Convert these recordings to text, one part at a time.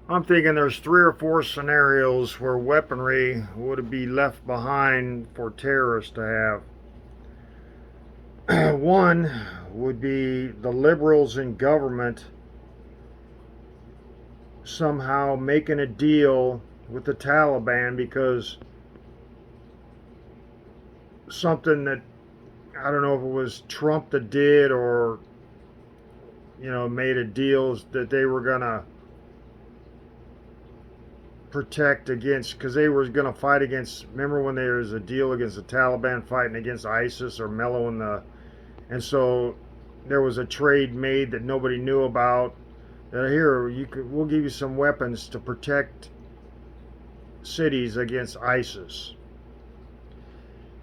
I'm thinking there's 3 or 4 scenarios where weaponry would be left behind for terrorists to have. One would be the liberals in government somehow making a deal with the Taliban because something that I don't know if it was Trump that did or made a deal that they were gonna protect against because they were gonna fight against. Remember when there was a deal against the Taliban fighting against ISIS or mellowing the, and so there was a trade made that nobody knew about. That here we'll give you some weapons to protect cities against ISIS.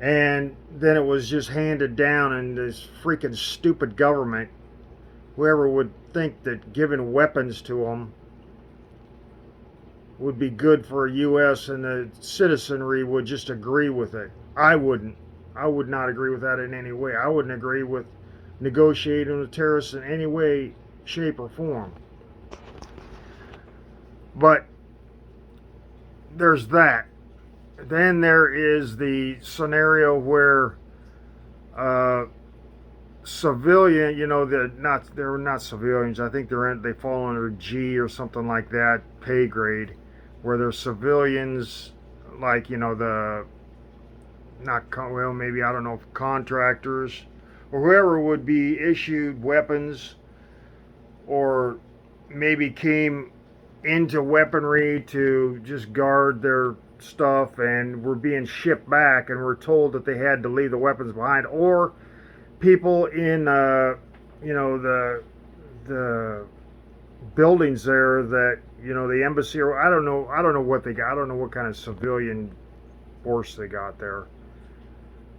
And then it was just handed down, and this freaking stupid government, whoever would think that giving weapons to them would be good for U.S. and the citizenry would just agree with it. I wouldn't. I would not agree with that in any way. I wouldn't agree with negotiating with terrorists in any way, shape, or form. But there's that. Then there is the scenario where uh, civilian, they're not civilians. I think they fall under G or something like that pay grade, where they're civilians, like the not well maybe I don't know contractors or whoever would be issued weapons or maybe came into weaponry to just guard their stuff and were being shipped back and were told that they had to leave the weapons behind, or people in the buildings there that the embassy, or I don't know what they got. I don't know what kind of civilian force they got there,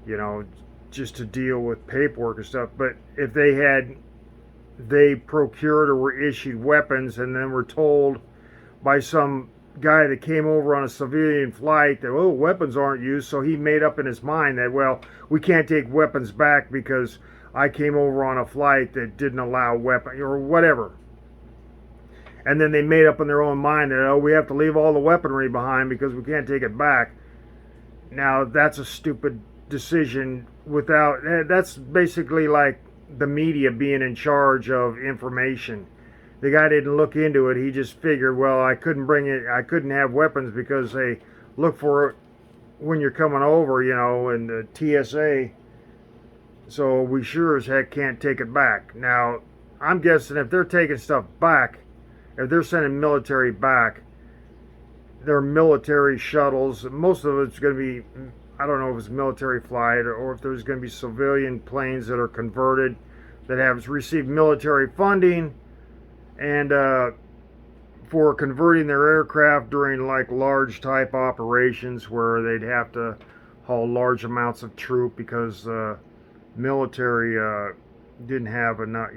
you know just to deal with paperwork and stuff. But if they procured or were issued weapons and then were told by some guy that came over on a civilian flight that weapons aren't used, so he made up in his mind that, well, we can't take weapons back because I came over on a flight that didn't allow weapons or whatever. And then they made up in their own mind that, we have to leave all the weaponry behind because we can't take it back. Now that's a stupid decision. That's basically like the media being in charge of information. The guy didn't look into it. He just figured, well, I couldn't have weapons because they look for it when you're coming over, in the TSA. So we sure as heck can't take it back. Now, I'm guessing if they're taking stuff back, if they're sending military back, their military shuttles, most of it's going to be, I don't know if it's military flight or if there's going to be civilian planes that are converted that have received military funding and for converting their aircraft during like large type operations where they'd have to haul large amounts of troop because military didn't have enough,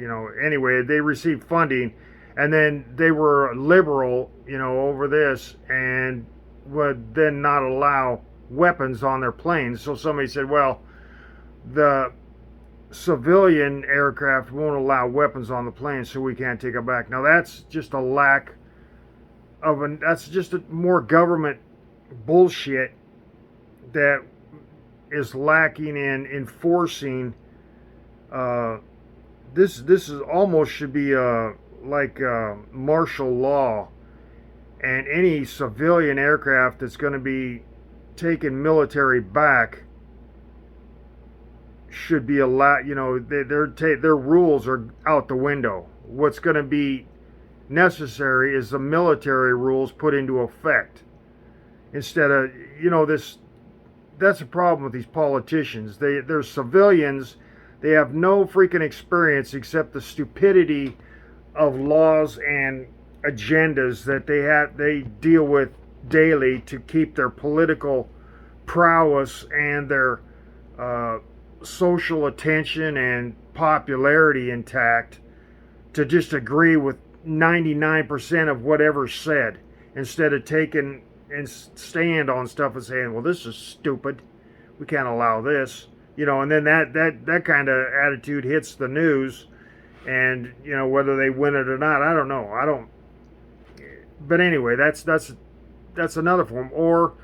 anyway, they received funding and then they were liberal, over this and would then not allow weapons on their planes. So somebody said, well, the civilian aircraft won't allow weapons on the plane, so we can't take it back. Now that's just a lack of that's just a more government bullshit that is lacking in enforcing. This is almost should be like martial law, and any civilian aircraft that's going to be taking military back should be allowed. Their rules are out the window. What's going to be necessary is the military rules put into effect instead of this. That's a problem with these politicians. They're civilians. They have no freaking experience except the stupidity of laws and agendas that they deal with daily to keep their political prowess and their social attention and popularity intact, to just agree with 99% of whatever's said instead of taking and stand on stuff and saying, well, this is stupid, we can't allow this, and then that kind of attitude hits the news, and whether they win it or not, I don't know. But anyway, that's another form. Or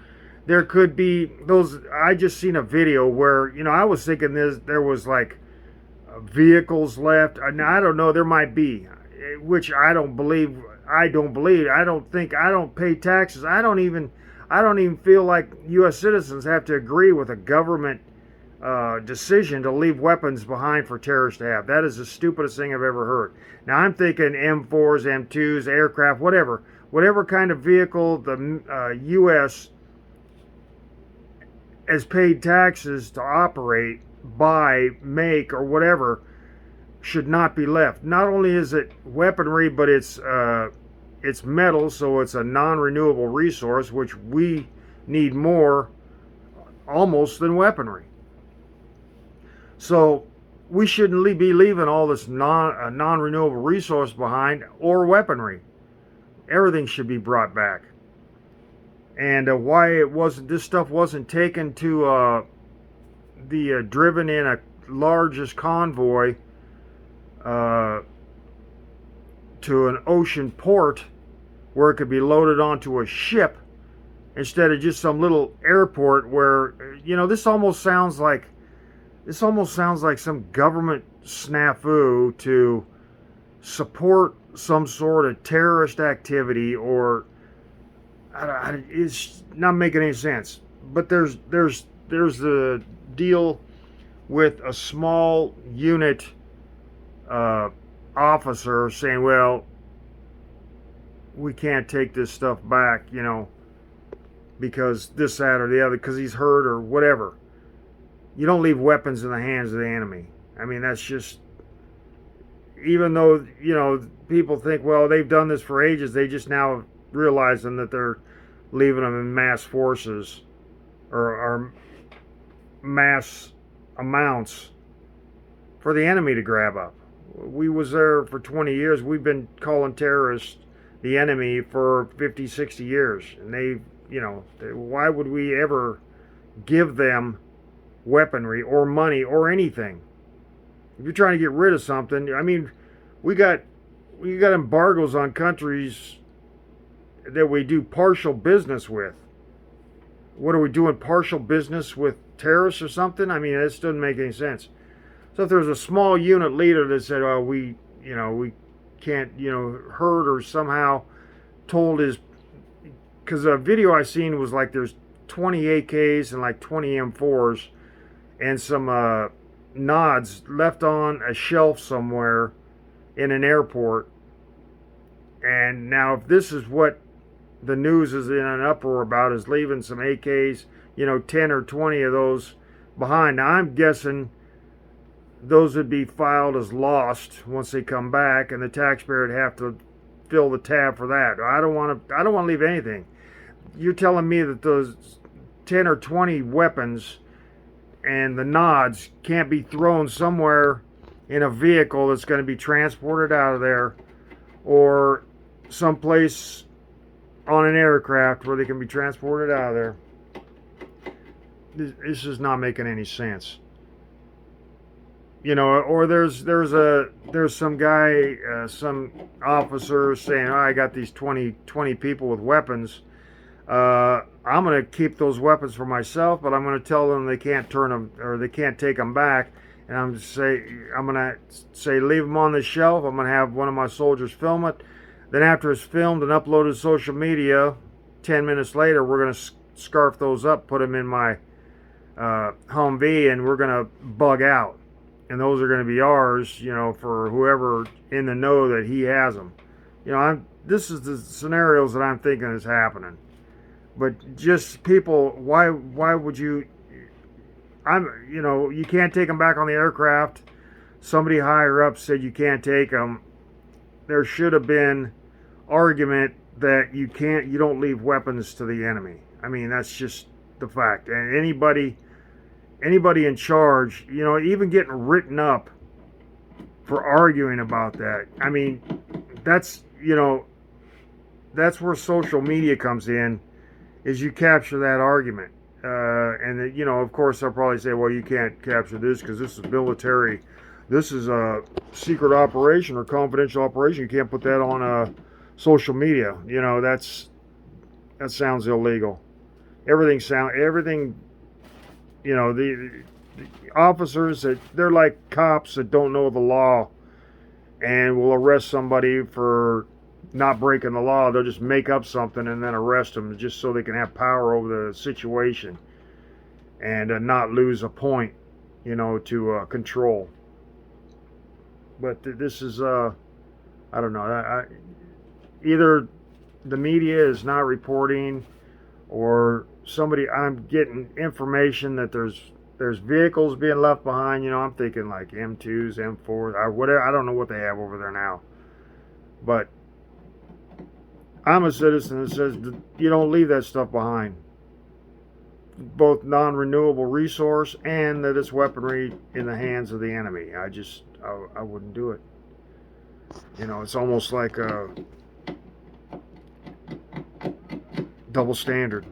there could be those. I just seen a video where, I was thinking there was like vehicles left. And I don't know. There might be, which I don't believe. I don't believe. I don't think. I don't pay taxes. I don't even. I don't even feel like U.S. citizens have to agree with a government decision to leave weapons behind for terrorists to have. That is the stupidest thing I've ever heard. Now I'm thinking M4s, M2s, aircraft, whatever kind of vehicle the U.S. has paid taxes to operate, buy, make, or whatever, should not be left. Not only is it weaponry, but it's metal, so it's a non-renewable resource, which we need more almost than weaponry. So we shouldn't be leaving all this non-renewable resource behind, or weaponry. Everything should be brought back. And why this stuff wasn't taken to driven in a largest convoy to an ocean port where it could be loaded onto a ship instead of just some little airport where, this almost sounds like some government snafu to support some sort of terrorist activity, or it's not making any sense. But there's the deal with a small unit officer saying, well, we can't take this stuff back, because this, that, or the other, because he's hurt or whatever. You don't leave weapons in the hands of the enemy. I mean, that's just, even though, people think, well, they've done this for ages, they just now realizing that they're leaving them in mass forces or mass amounts for the enemy to grab up. We was there for 20 years. We've been calling terrorists the enemy for 50, 60 years. And why would we ever give them weaponry or money or anything? If you're trying to get rid of something, I mean, we got embargoes on countries that we do partial business with. What are we doing, partial business with terrorists or something? I mean, this doesn't make any sense. So if there's a small unit leader that said, oh, we can't, hurt or somehow told his, because a video I seen was like there's 20 AKs and like 20 M4s and some nods left on a shelf somewhere in an airport. And now if this is what the news is in an uproar about, is leaving some AKs, 10 or 20 of those behind. Now I'm guessing those would be filed as lost once they come back, and the taxpayer would have to fill the tab for that. I don't want to leave anything. You're telling me that those 10 or 20 weapons and the nods can't be thrown somewhere in a vehicle that's going to be transported out of there, or someplace on an aircraft where they can be transported out of there? This is not making any sense. Or there's some guy, some officer saying, oh, I got these 20 people with weapons. I'm going to keep those weapons for myself, but I'm going to tell them they can't turn them, or they can't take them back. And I'm going to say, leave them on the shelf. I'm going to have one of my soldiers film it. Then after it's filmed and uploaded to social media, 10 minutes later, we're going to scarf those up, put them in my Humvee, and we're going to bug out. And those are going to be ours, for whoever in the know that he has them. This is the scenarios that I'm thinking is happening. But just people, why would you? You can't take them back on the aircraft. Somebody higher up said you can't take them. There should have been argument that you don't leave weapons to the enemy. I mean, that's just the fact. And anybody in charge, even getting written up for arguing about that. I mean, that's where social media comes in, is you capture that argument. And of course, they'll probably say, well, you can't capture this because this is military. This is a secret operation or confidential operation. You can't put that on social media. That sounds illegal. Everything. The officers that they're like cops that don't know the law and will arrest somebody for not breaking the law. They'll just make up something and then arrest them just so they can have power over the situation and not lose a point, to control. But this is, I don't know. Either the media is not reporting, or I'm getting information that there's vehicles being left behind. I'm thinking like M2s, M4s, whatever. I don't know what they have over there now, but I'm a citizen that says that you don't leave that stuff behind. Both non-renewable resource and that it's weaponry in the hands of the enemy. I wouldn't do it. It's almost like a double standard.